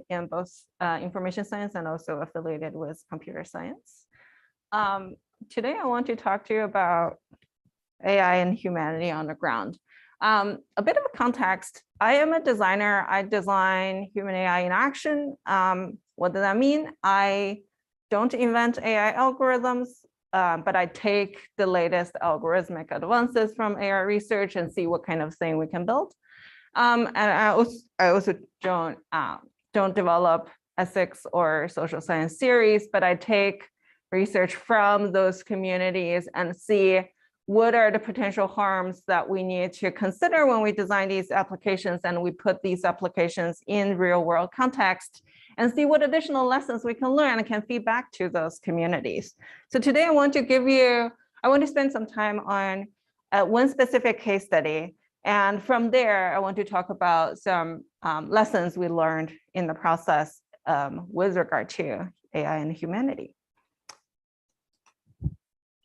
in both information science and also affiliated with computer science. Today, I want to talk to you about AI and humanity on the ground. A bit of a context. I am a designer. I design human AI in action. What does that mean? I don't invent AI algorithms, but I take the latest algorithmic advances from AI research and see what kind of thing we can build. And I also don't develop ethics or social science theories, but I take research from those communities and see what are the potential harms that we need to consider when we design these applications, and we put these applications in real world context and see what additional lessons we can learn and can feed back to those communities. So today I want to spend some time on one specific case study. And from there, I want to talk about some lessons we learned in the process with regard to AI and humanity.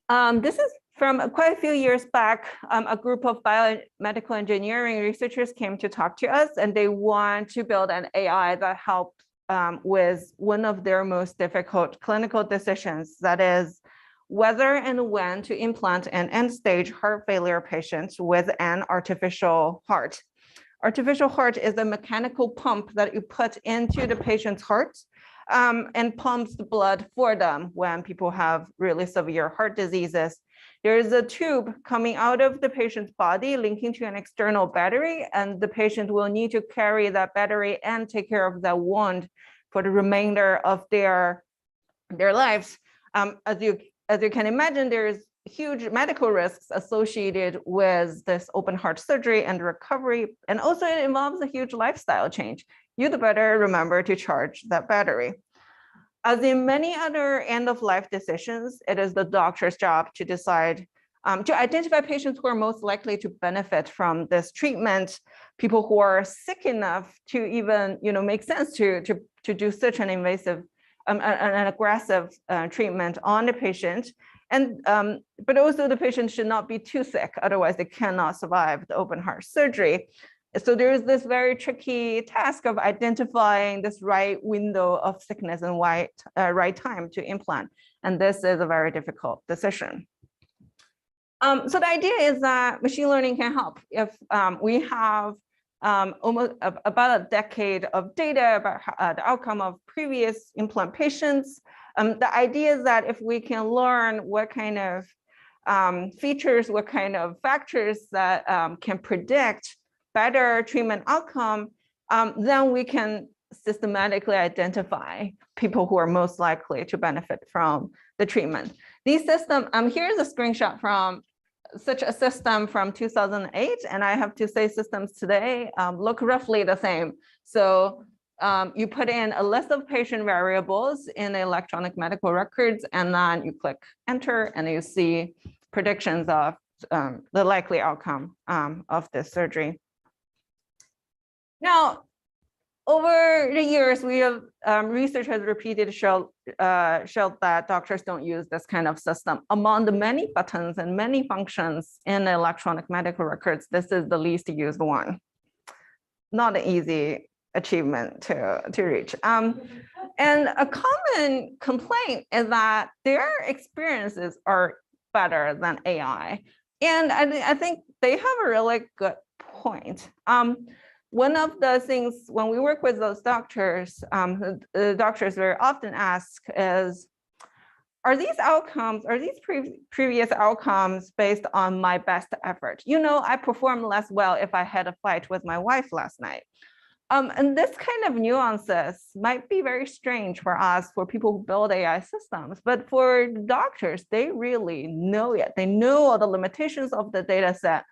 This is from quite a few years back. A group of biomedical engineering researchers came to talk to us, and they want to build an AI that helps with one of their most difficult clinical decisions, that is, whether and when to implant an end-stage heart failure patient with an artificial heart. Artificial heart is a mechanical pump that you put into the patient's heart and pumps the blood for them when people have really severe heart diseases. There is a tube coming out of the patient's body linking to an external battery, and the patient will need to carry that battery and take care of that wound for the remainder of their lives. As you can imagine, there's huge medical risks associated with this open heart surgery and recovery. And also it involves a huge lifestyle change. You'd better remember to charge that battery. As in many other end-of-life decisions, it is the doctor's job to decide, to identify patients who are most likely to benefit from this treatment, people who are sick enough to even, make sense to do such an invasive, an aggressive treatment on the patient. And but also the patient should not be too sick, otherwise they cannot survive the open heart surgery. So there is this very tricky task of identifying this right window of sickness and right time to implant. And this is a very difficult decision. So the idea is that machine learning can help. If we have almost about a decade of data about the outcome of previous implant patients, the idea is that if we can learn what kind of features, what kind of factors that can predict better treatment outcome, then we can systematically identify people who are most likely to benefit from the treatment. These systems, here's a screenshot from such a system from 2008, and I have to say systems today look roughly the same. So you put in a list of patient variables in the electronic medical records, and then you click enter, and you see predictions of the likely outcome of this surgery. Now, over the years, we have research has repeatedly showed that doctors don't use this kind of system. Among the many buttons and many functions in the electronic medical records, this is the least used one. Not an easy achievement to reach. And a common complaint is that their experiences are better than AI. And I think they have a really good point. One of the things when we work with those doctors, the doctors very often ask is, are these outcomes, are these previous outcomes based on my best effort? I performed less well if I had a fight with my wife last night. And this kind of nuances might be very strange for us, for people who build AI systems, but for doctors, they really know it. They know all the limitations of the data set.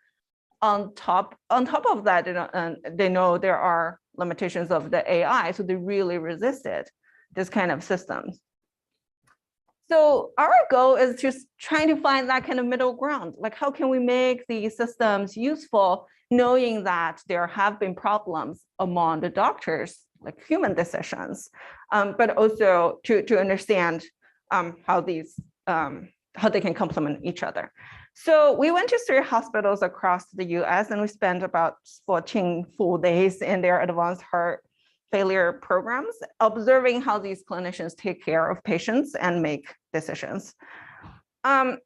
On top of that, they know there are limitations of the AI, so they really resisted this kind of systems. So our goal is just trying to find that kind of middle ground. Like, how can we make these systems useful, knowing that there have been problems among the doctors, like human decisions, but also to understand how they can complement each other. So we went to 3 hospitals across the US, and we spent about 14 full days in their advanced heart failure programs, observing how these clinicians take care of patients and make decisions. I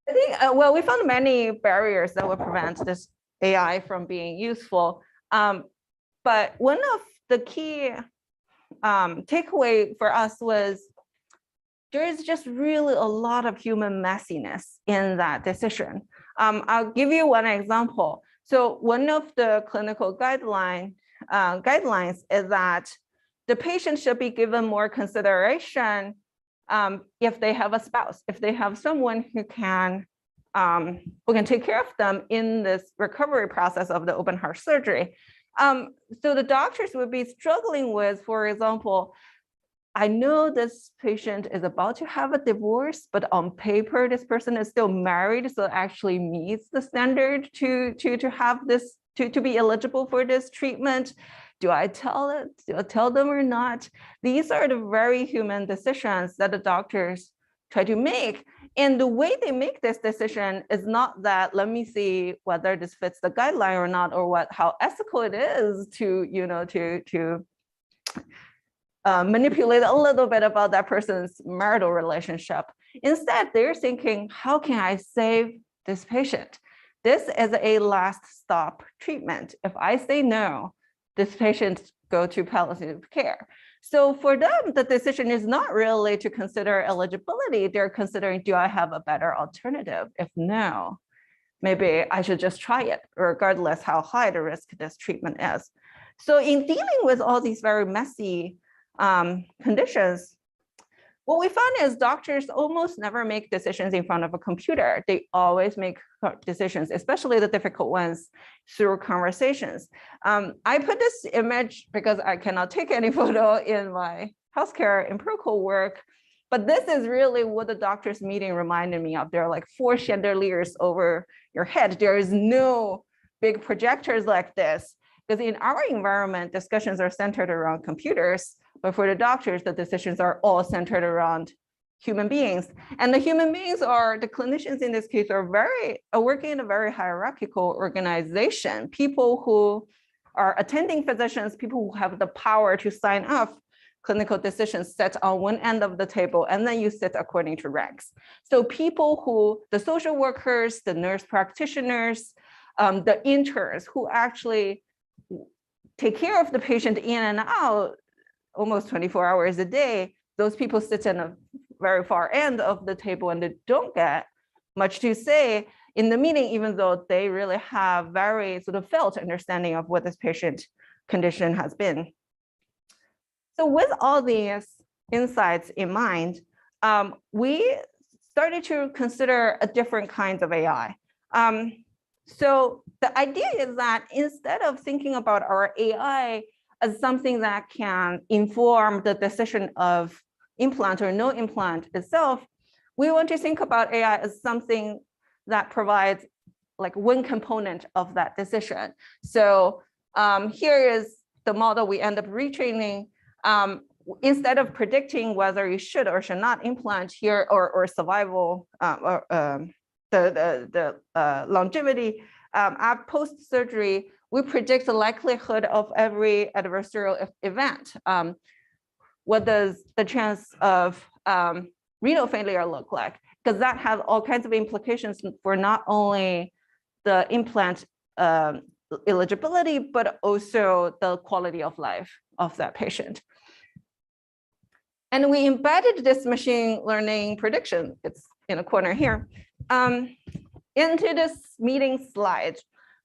think, well, we found many barriers that would prevent this AI from being useful. But one of the key takeaway for us was there is just really a lot of human messiness in that decision. I'll give you one example. So one of the clinical guidelines is that the patient should be given more consideration if they have a spouse, if they have someone who can take care of them in this recovery process of the open heart surgery. So the doctors would be struggling with, for example, I know this patient is about to have a divorce, but on paper, this person is still married, so it actually meets the standard to have this, to be eligible for this treatment. Do I tell it? Do I tell them or not? These are the very human decisions that the doctors try to make. And the way they make this decision is not that, let me see whether this fits the guideline or not, or how ethical it is to, manipulate a little bit about that person's marital relationship. Instead, they're thinking, how can I save this patient? This is a last stop treatment. If I say no, this patient go to palliative care. So for them, the decision is not really to consider eligibility. They're considering, do I have a better alternative? If no, maybe I should just try it, regardless how high the risk this treatment is. So in dealing with all these very messy conditions, what we found is doctors almost never make decisions in front of a computer. They always make decisions, especially the difficult ones, through conversations. I put this image because I cannot take any photo in my healthcare empirical work, but this is really what the doctors meeting reminded me of. There are like 4 chandeliers over your head. There is no big projectors like this, because in our environment, discussions are centered around computers. But for the doctors, the decisions are all centered around human beings. And the human beings are, the clinicians in this case, are working in a very hierarchical organization. People who are attending physicians, people who have the power to sign off clinical decisions sit on one end of the table, and then you sit according to ranks. So people who, the social workers, the nurse practitioners, the interns who actually take care of the patient in and out, almost 24 hours a day, those people sit in a very far end of the table and they don't get much to say in the meeting, even though they really have very sort of felt understanding of what this patient condition has been. So with all these insights in mind, we started to consider a different kinds of AI. So the idea is that instead of thinking about our AI as something that can inform the decision of implant or no implant itself, we want to think about AI as something that provides like one component of that decision. So here is the model we end up retraining. Instead of predicting whether you should or should not implant here or survival or the longevity post-surgery, we predict the likelihood of every adversarial event. What does the chance of renal failure look like? Because that has all kinds of implications for not only the implant eligibility, but also the quality of life of that patient. And we embedded this machine learning prediction, it's in a corner here, into this meeting slide.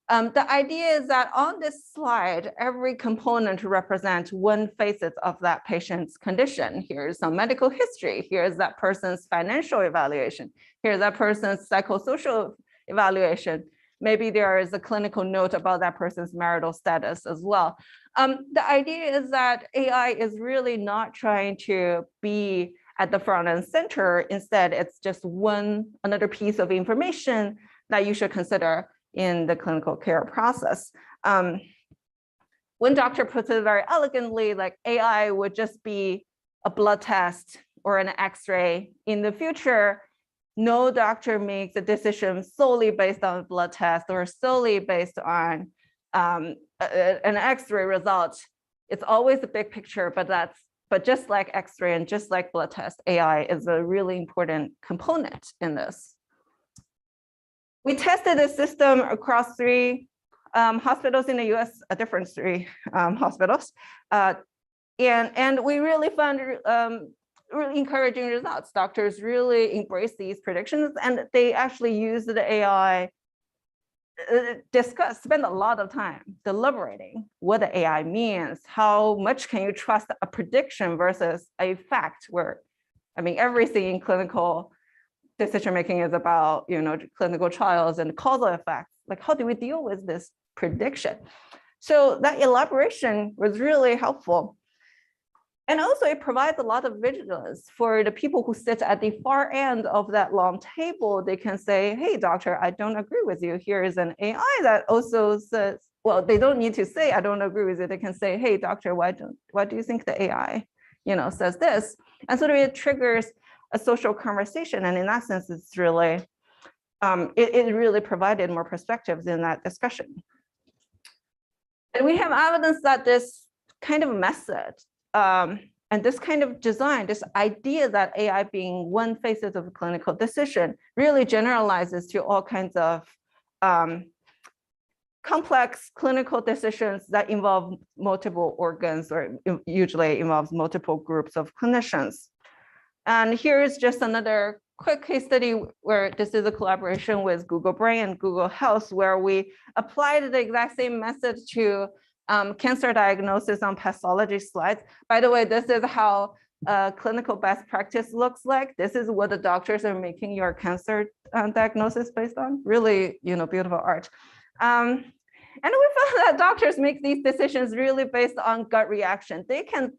The idea is that on this slide, every component represents one facet of that patient's condition. Here's some medical history. Here's that person's financial evaluation. Here's that person's psychosocial evaluation. Maybe there is a clinical note about that person's marital status as well. The idea is that AI is really not trying to be at the front and center. Instead, it's just another piece of information that you should consider in the clinical care process. One doctor puts it very elegantly, like AI would just be a blood test or an X-ray. In the future, no doctor makes a decision solely based on blood test or solely based on an X-ray result, it's always a big picture, but just like X-ray and just like blood test, AI is a really important component in this. We tested this system across 3 hospitals in the US, different 3 hospitals. And we really found really encouraging results. Doctors really embrace these predictions, and they actually use the AI, spend a lot of time deliberating what the AI means, how much can you trust a prediction versus a fact, where, I mean, everything in clinical decision-making is about, clinical trials and causal effects. Like, how do we deal with this prediction? So that elaboration was really helpful. And also it provides a lot of vigilance for the people who sit at the far end of that long table. They can say, hey, doctor, I don't agree with you. Here is an AI that also says, well, they don't need to say, I don't agree with it. They can say, hey, doctor, why do you think the AI, says this? And so it triggers a social conversation. And in that sense, it's really, it really provided more perspectives in that discussion. And we have evidence that this kind of method, and this kind of design, this idea that AI being one facet of a clinical decision really generalizes to all kinds of complex clinical decisions that involve multiple organs, or usually involves multiple groups of clinicians. And here is just another quick case study where this is a collaboration with Google Brain and Google Health, where we applied the exact same method to cancer diagnosis on pathology slides. By the way, this is how clinical best practice looks like. This is what the doctors are making your cancer diagnosis based on. Really, beautiful art. And we found that doctors make these decisions really based on gut reaction. They can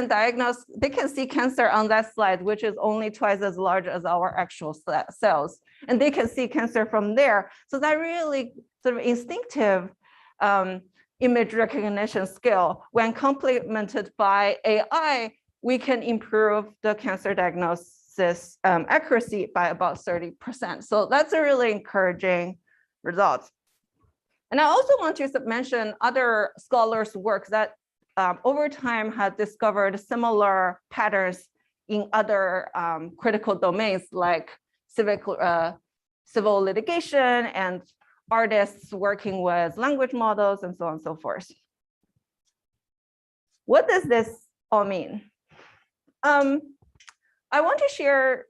diagnose, they can see cancer on that slide, which is only twice as large as our actual cells. And they can see cancer from there. So that really sort of instinctive image recognition skill, when complemented by AI, we can improve the cancer diagnosis accuracy by about 30%. So that's a really encouraging result. And I also want to mention other scholars' work that over time had discovered similar patterns in other critical domains like civil litigation and artists working with language models and so on and so forth. What does this all mean? I want to share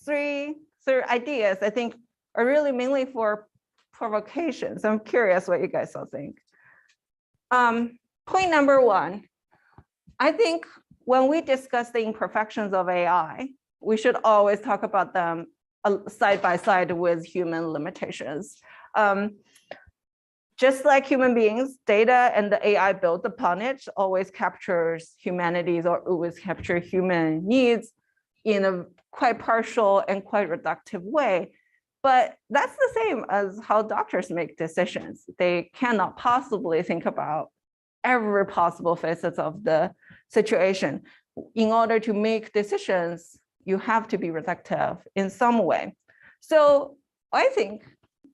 three ideas I think are really mainly for provocations. I'm curious what you guys all think. Point number 1, I think when we discuss the imperfections of AI, we should always talk about them side by side with human limitations. Just like human beings, data and the AI built upon it always captures humanities or always capture human needs in a quite partial and quite reductive way. But that's the same as how doctors make decisions. They cannot possibly think about every possible facets of the situation. In order to make decisions, you have to be reductive in some way. So I think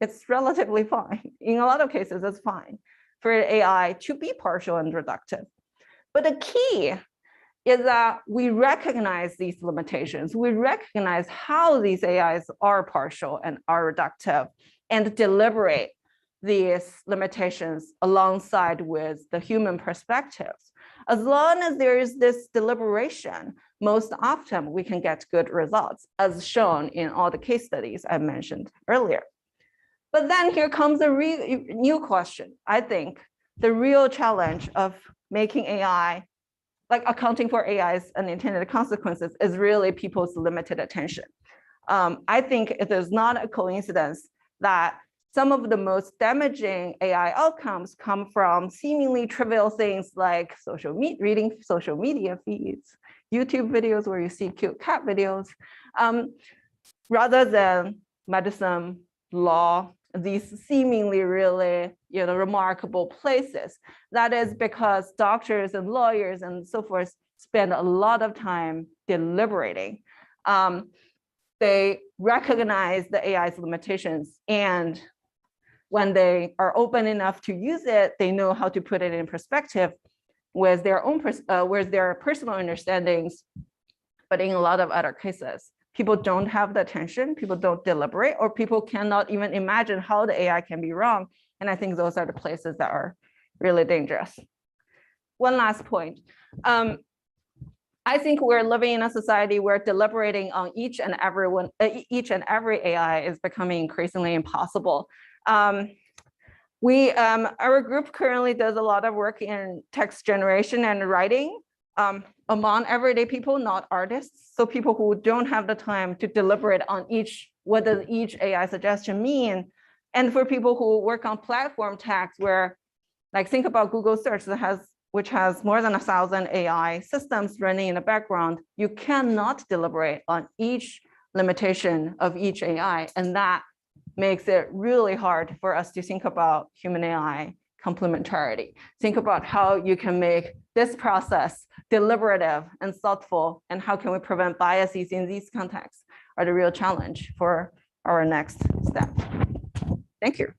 it's relatively fine. In a lot of cases, it's fine for AI to be partial and reductive. But the key is that we recognize these limitations. We recognize how these AIs are partial and are reductive, and deliberate these limitations alongside with the human perspectives. As long as there is this deliberation, most often we can get good results, as shown in all the case studies I mentioned earlier. But then here comes a new question. I think the real challenge of making AI, like accounting for AI's unintended consequences, is really people's limited attention. I think it is not a coincidence that some of the most damaging AI outcomes come from seemingly trivial things like reading social media feeds, YouTube videos where you see cute cat videos, rather than medicine, law, these seemingly really remarkable places. That is because doctors and lawyers and so forth spend a lot of time deliberating. They recognize the AI's limitations and when they are open enough to use it, they know how to put it in perspective with their own with their personal understandings. But in a lot of other cases, people don't have the attention, people don't deliberate, or people cannot even imagine how the AI can be wrong. And I think those are the places that are really dangerous. One last point. I think we're living in a society where deliberating on each and every AI is becoming increasingly impossible. Our group currently does a lot of work in text generation and writing among everyday people, not artists. So people who don't have the time to deliberate on what does each AI suggestion mean. And for people who work on platform text, where like think about Google search which has more than 1,000 AI systems running in the background, you cannot deliberate on each limitation of each AI. And that makes it really hard for us to think about human AI complementarity. Think about how you can make this process deliberative and thoughtful, and how can we prevent biases in these contexts are the real challenge for our next step. Thank you.